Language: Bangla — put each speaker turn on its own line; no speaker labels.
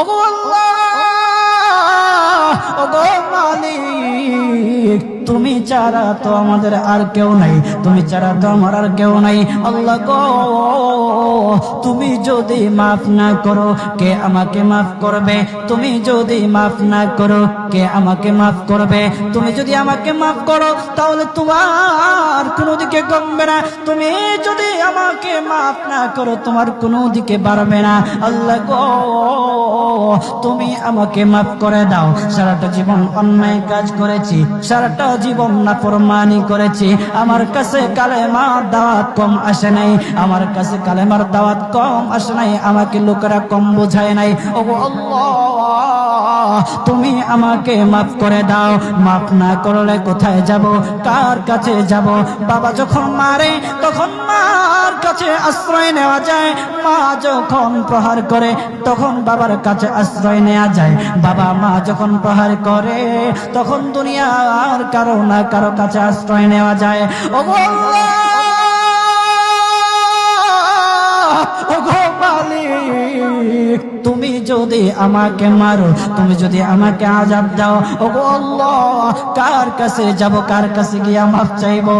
ওগো আল্লাহ, ওগো মালিক, তুমি ছাড়া তো আমাদের আর কেউ নাই, তুমি ছাড়া তো আমার আর কেউ নাই। আল্লাহ গো, তুমি যদি মাফ না করো কে আমাকে মাফ করবে? তুমি যদি মাফ না করো কে আমাকে মাফ করবে? তুমি যদি আমাকে মাফ করো তাহলে তোমার কোনো দিকে কমবে না, তুমি যদি আমাকে মাফ না করো তোমার কোনো দিকে বাড়বে না। আল্লাহ গো, তুমি আমাকে মাফ করে দাও। সারাটা জীবন অন্যায় কাজ করেছি, সারাটা জীবন নাফরমানি করেছি, আমার কাছে কালেমার দাওয়াত কম আসে নাই, আমার কাছে কালেমার দাওয়াত কম আসে নাই, আমাকে লোকেরা কম বোঝায় নাই। ওগো আল্লাহ, তুমি আমাকে মাফ করে দাও। মাফ না করলে কোথায় যাব, কার কাছে যাব? বাবা যখন মারে তখন মার কাছে আশ্রয় নেওয়া যায়, মা যখন প্রহার করে তখন বাবার কাছে আশ্রয় নেওয়া যায়, বাবা মা যখন প্রহার করে তখন দুনিয়ার কারো না কারো কাছে আশ্রয় নেওয়া যায়। ওগো আল্লাহ, ওগো মালিক, তুমি যদি আমাকে মারো, তুমি যদি আমাকে আযাব দাও, ওগো আল্লাহ, কার কাছে যাব, কার কাছে গিয়ে মাফ চাইবো?